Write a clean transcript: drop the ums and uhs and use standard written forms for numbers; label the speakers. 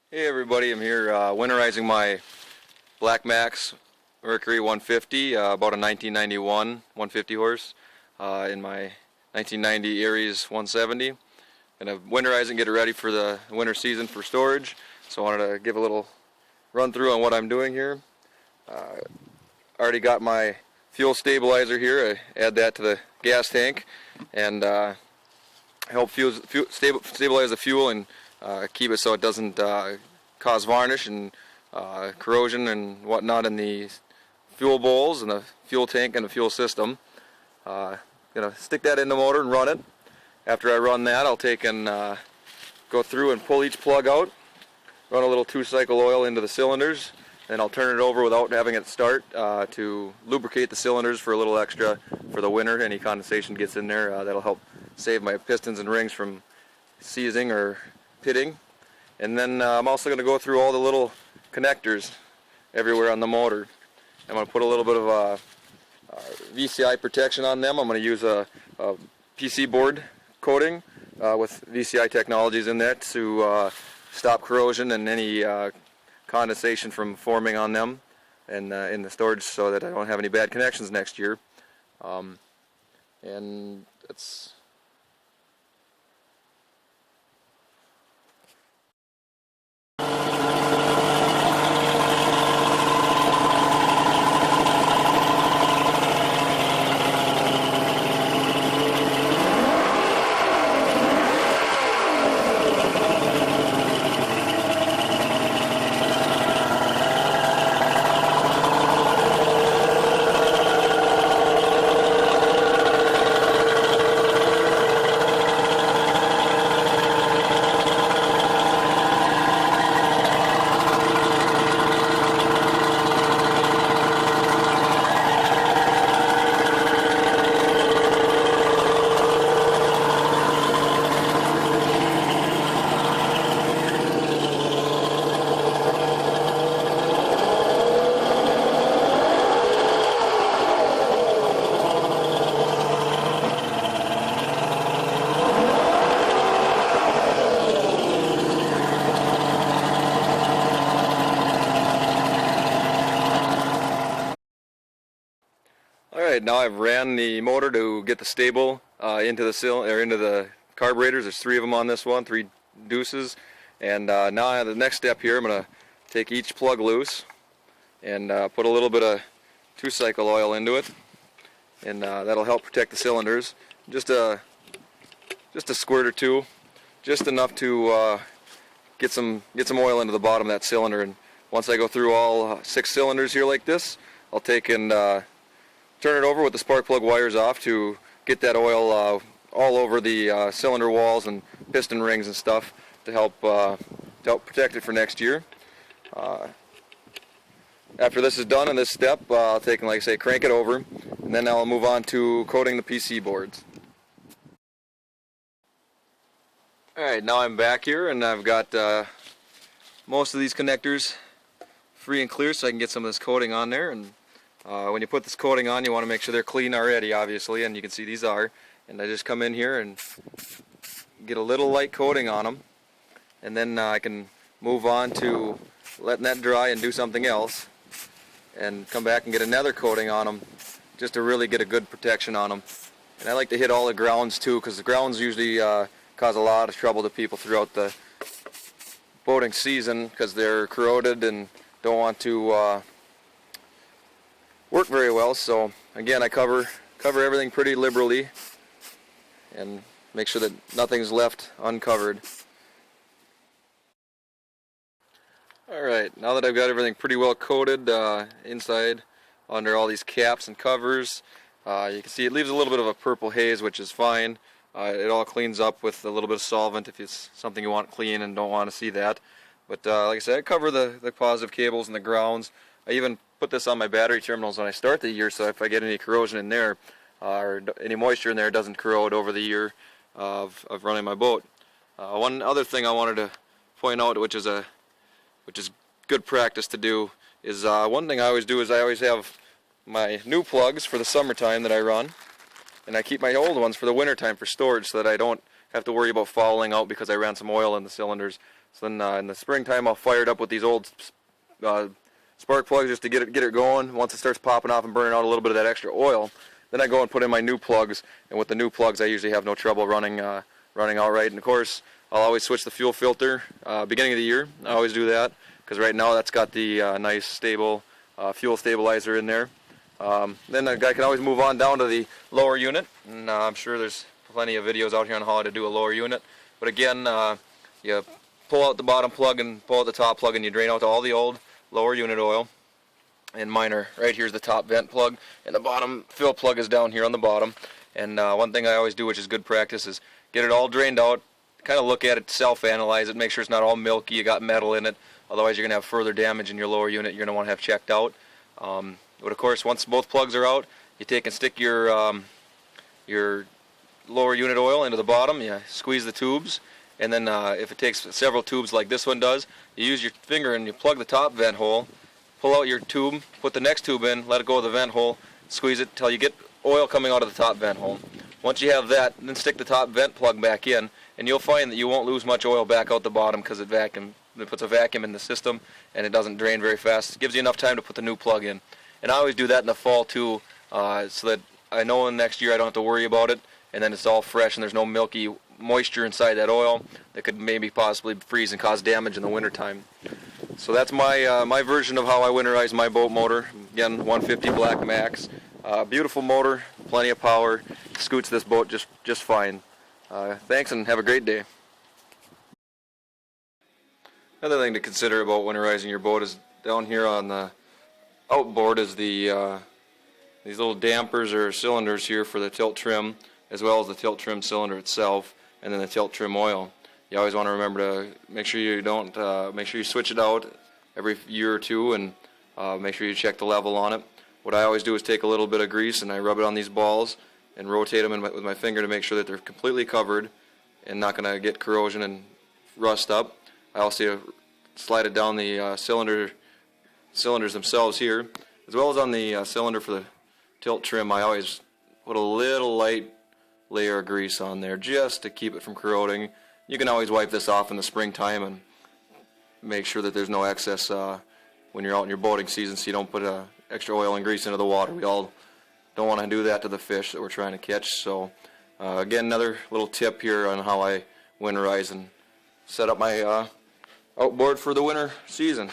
Speaker 1: Hey everybody, I'm here winterizing my Black Max Mercury 150, about a 1991 150 horse in my 1990 Aries 170. And I'm winterizing, get it ready for the winter season for storage. So I wanted to give a little run through on what I'm doing here. Already got my fuel stabilizer here. I add that to the gas tank and help stabilize the fuel and keep it so it doesn't cause varnish and corrosion and whatnot in the fuel bowls and the fuel tank and the fuel system. Gonna stick that in the motor and run it. After I run that, I'll take and go through and pull each plug out, run a little 2-cycle oil into the cylinders, and I'll turn it over without having it start to lubricate the cylinders for a little extra for the winter. Any condensation gets in there, that'll help save my pistons and rings from seizing or pitting. And then I'm also going to go through all the little connectors everywhere on the motor. I'm going to put a little bit of VCI protection on them. I'm going to use a PC board coating with VCI technologies in that to stop corrosion and any condensation from forming on them and in the storage, so that I don't have any bad connections next year. And it's Alright, now I've ran the motor to get the stable into the carburetors. There's 3 of them on this one, 3 deuces. And now the next step here, I'm going to take each plug loose and put a little bit of 2-cycle oil into it, and that'll help protect the cylinders. Just a squirt or 2, just enough to get some oil into the bottom of that cylinder. And once I go through all 6 cylinders here like this, I'll take and turn it over with the spark plug wires off to get that oil all over the cylinder walls and piston rings and stuff to help protect it for next year. After this is done in this step, I'll take and, like I say, crank it over, and then I'll move on to coating the PC boards. Alright, now I'm back here and I've got most of these connectors free and clear so I can get some of this coating on there. And when you put this coating on, you want to make sure they're clean already, obviously, and you can see these are. And I just come in here and get a little light coating on them, and then I can move on to letting that dry and do something else, and come back and get another coating on them just to really get a good protection on them. And I like to hit all the grounds too, because the grounds usually cause a lot of trouble to people throughout the boating season because they're corroded and don't want to work very well. So again, I cover everything pretty liberally and make sure that nothing's left uncovered. Alright, now that I've got everything pretty well coated inside under all these caps and covers, you can see it leaves a little bit of a purple haze, which is fine. It all cleans up with a little bit of solvent if it's something you want clean and don't want to see that. But like I said, I cover the positive cables and the grounds. I even put this on my battery terminals when I start the year, so if I get any corrosion in there or any moisture in there, it doesn't corrode over the year of running my boat. One other thing I wanted to point out, which is good practice to do, is one thing I always do is I always have my new plugs for the summertime that I run, and I keep my old ones for the wintertime for storage so that I don't have to worry about fouling out because I ran some oil in the cylinders. So then in the springtime I'll fire it up with these old spark plugs just to get it going. Once it starts popping off and burning out a little bit of that extra oil, then I go and put in my new plugs, and with the new plugs I usually have no trouble running out right. And of course I'll always switch the fuel filter beginning of the year. I always do that because right now that's got the nice stable fuel stabilizer in there. Then a guy can always move on down to the lower unit, and I'm sure there's plenty of videos out here on how to do a lower unit. But again, you pull out the bottom plug and pull out the top plug, and you drain out all the old lower unit oil. And mine are right here's the top vent plug, and the bottom fill plug is down here on the bottom. And one thing I always do, which is good practice, is get it all drained out, kind of look at it, self-analyze it, make sure it's not all milky, you got metal in it. Otherwise you're going to have further damage in your lower unit you're going to want to have checked out. But of course, once both plugs are out, you take and stick your lower unit oil into the bottom, you squeeze the tubes, and then if it takes several tubes like this one does, you use your finger and you plug the top vent hole, pull out your tube, put the next tube in, let it go of the vent hole, squeeze it until you get oil coming out of the top vent hole. Once you have that, then stick the top vent plug back in, and you'll find that you won't lose much oil back out the bottom because it puts a vacuum in the system and it doesn't drain very fast. It gives you enough time to put the new plug in. And I always do that in the fall too, so that I know next year I don't have to worry about it, and then it's all fresh and there's no milky moisture inside that oil that could maybe possibly freeze and cause damage in the wintertime. So that's my version of how I winterize my boat motor. Again, 150 Black Max. Beautiful motor, plenty of power, scoots this boat just fine. Thanks and have a great day. Another thing to consider about winterizing your boat is down here on the outboard is these little dampers or cylinders here for the tilt trim, as well as the tilt trim cylinder itself, and then the tilt trim oil. You always want to remember to make sure you switch it out every year or two, and make sure you check the level on it. What I always do is take a little bit of grease and I rub it on these balls and rotate them with my finger to make sure that they're completely covered and not going to get corrosion and rust up. I also slide it down the cylinders themselves here, as well as on the cylinder for the tilt trim. I always put a little light layer of grease on there just to keep it from corroding. You can always wipe this off in the springtime and make sure that there's no excess when you're out in your boating season, so you don't put extra oil and grease into the water. We all don't want to do that to the fish that we're trying to catch. So again, another little tip here on how I winterize and set up my outboard for the winter season.